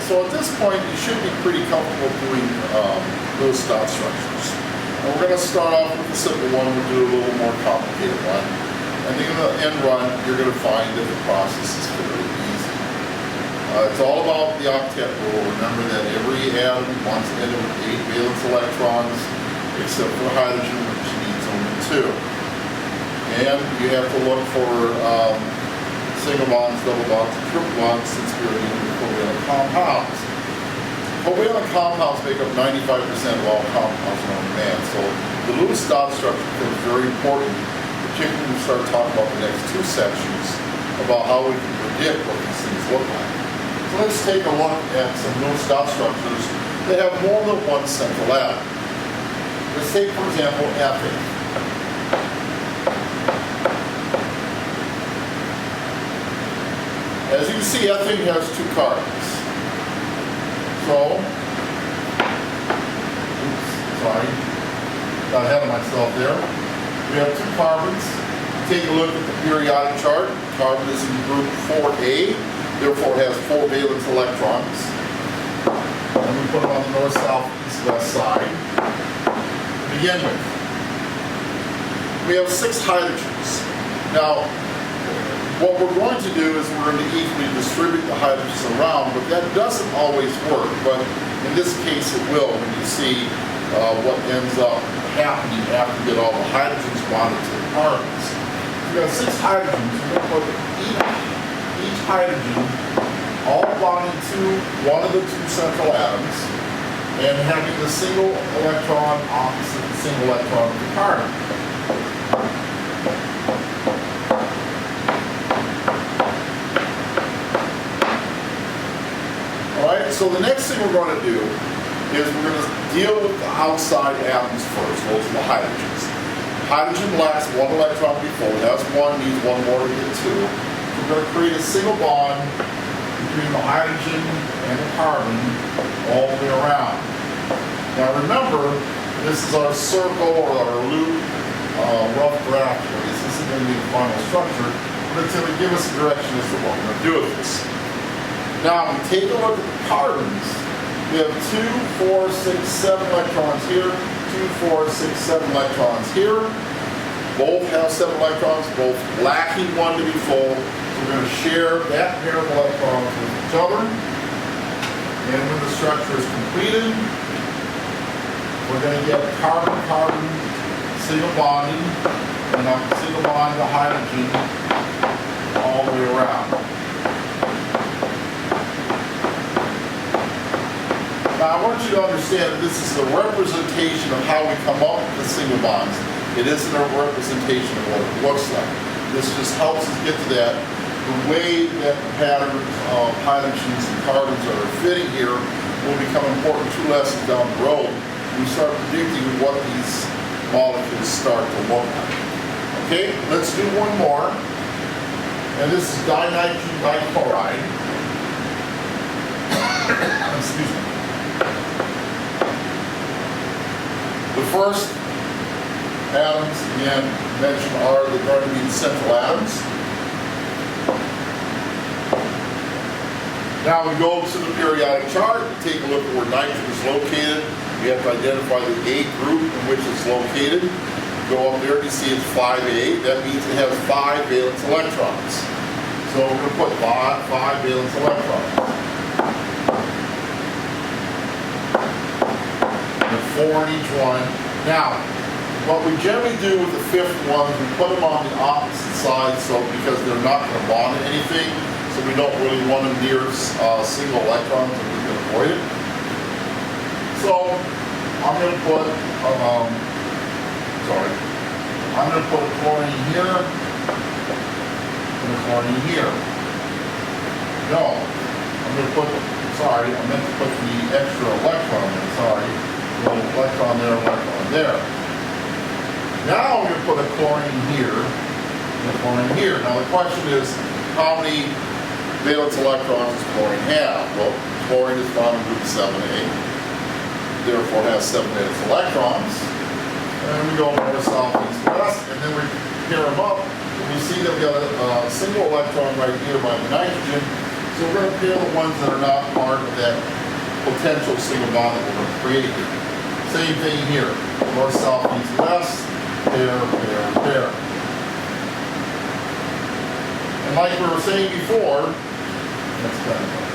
So at this point, you should be pretty comfortable doing those dot structures. And we're going to start off with the simple one. We'll do a little more complicated one. And then in the end run, you're going to find that the process is fairly easy. It's all about the octet rule. Remember that every atom wants to end up with 8 valence electrons, except for hydrogen, which needs only 2. And you have to look for single bonds, double bonds, and triple bonds, since we're dealing with covalent compounds. Covalent compounds make up 95% of all compounds known to man. So the Lewis dot structure becomes very important, particularly when we start talking about the next two sections about how we can predict what these things look like. So let's take a look at some Lewis dot structures that have more than one central atom. Let's take, for example, ethane. As you can see, ethane has 2 carbons. So, sorry, got ahead of myself there. We have 2 carbons. Take a look at the periodic chart. Carbon is in group 4A, therefore it has 4 valence electrons. And we put them on the north, south, east, west side. To begin with, we have 6 hydrogens. Now, what we're going to do is we're going to equally distribute the hydrogens around, but that doesn't always work. But in this case, it will when you see what ends up happening after you get all the hydrogens bonded to the carbons. We've got 6 hydrogens. We're going to put each hydrogen all bonded to one of the 2 central atoms and having the single electron opposite the single electron of the carbon. So the next thing we're going to do is we're going to deal with the outside atoms first. Those are the hydrogens. Hydrogen lacks 1 electron before. It has 1, needs 1 more to get 2. We're going to create a single bond between the hydrogen and the carbon all the way around. Now remember, this is our circle or our loop rough draft. This isn't going to be the final structure, but it's going to give us a direction as to what we're going to do with this. Now, we take a look at the carbons. We have 2, 4, 6, 7 electrons here, 2, 4, 6, 7 electrons here. Both have 7 electrons, both lacking 1 to be full. So we're going to share that pair of electrons with each other. And when the structure is completed, we're going to get carbon-carbon single bonding, and a single bond to hydrogen all the way around. Now, I want you to understand that this is a representation of how we come up with the single bonds. It isn't a representation of what it looks like. This just helps us get to that. The way that the patterns of hydrogens and carbons are fitting here will become important 2 lessons down the road. We start predicting what these molecules start to look like. Okay, let's do one more. And this is dinitrogen dichloride. Excuse me. The first atoms, again, mentioned are going to be the central atoms. Now we go to the periodic chart, take a look at where nitrogen is located. We have to identify the A group in which it's located. Go up there, you see it's 5A. That means it has 5 valence electrons. So we're going to put 5 valence electrons. 4 in each one. Now, what we generally do with the 5th one is we put them on the opposite side, so because they're not going to bond to anything, so we don't really want them near single electrons, and we can avoid it. So I'm going to put, I'm going to put a chlorine here and a chlorine here. No, I'm going to put, I meant to put the extra electron in, Little electron there, electron there. Now we're going to put a chlorine here and a chlorine here. Now the question is, how many valence electrons does chlorine have? Well, chlorine is found in group 7A, therefore it has 7 valence electrons. And we go north, south, east, west, and then we pair them up. And we see that we got a single electron right here by the nitrogen. So we're going to pair the ones that are not part of that potential single bond that we're going to create here. Same thing here. North, south, east, west. Pair, pair, pair. And like we were saying before, that's kind of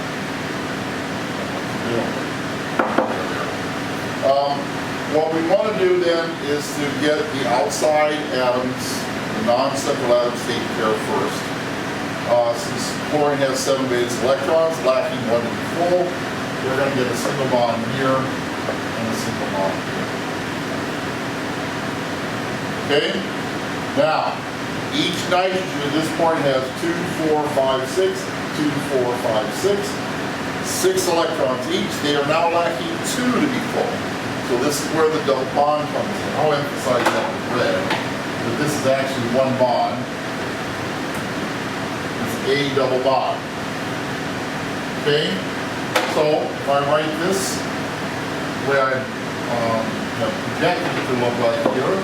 what we want to do then is to get the outside atoms, the non-central atoms, taken care of first. Since chlorine has 7 beta electrons, lacking 1 to be full, we're going to get a single bond here and a single bond here. Okay? Now, each nitrogen at this point has 2, 4, 5, 6, 2, 4, 5, 6, 6 electrons each. They are now lacking 2 to be full. So this is where the double bond comes in. I'll emphasize that with red. But this is actually one bond. It's a double bond. Okay? So if I write this the way I have projected it to look like here,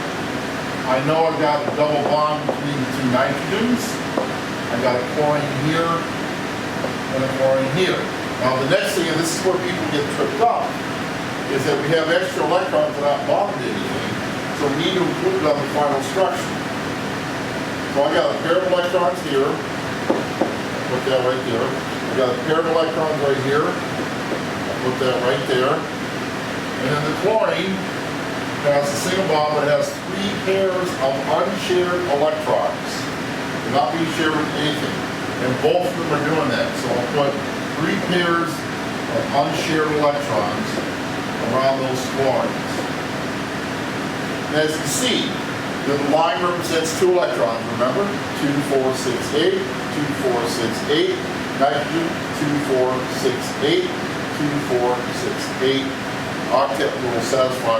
I know I've got a double bond between the 2 nitrogens. I've got a chlorine here and a chlorine here. Now the next thing, and this is where people get tripped up, is that we have extra electrons that aren't bonded to anything, so we need to include it on the final structure. So I got a pair of electrons here, put that right there. I got a pair of electrons right here, put that right there. And then the chlorine has a single bond that has 3 pairs of unshared electrons. They're not being shared with anything. And both of them are doing that. So I'll put 3 pairs of unshared electrons around those chlorines. And as you see, the line represents 2 electrons, remember? 2, 4, 6, 8, 2, 4, 6, 8, nitrogen, 2, 4, 6, 8, 2, 4, 6, 8. Octet will satisfy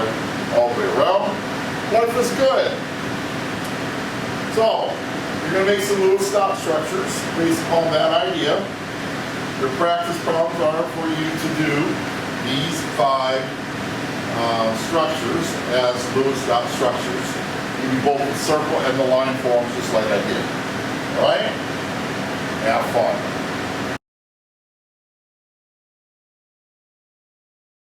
all the way around. Life is good. So, you're going to make some Lewis stop structures based upon that idea. Your practice problems are for you to do these 5 structures as Lewis stop structures. You do both the circle and the line forms just like I did. Alright? Have fun.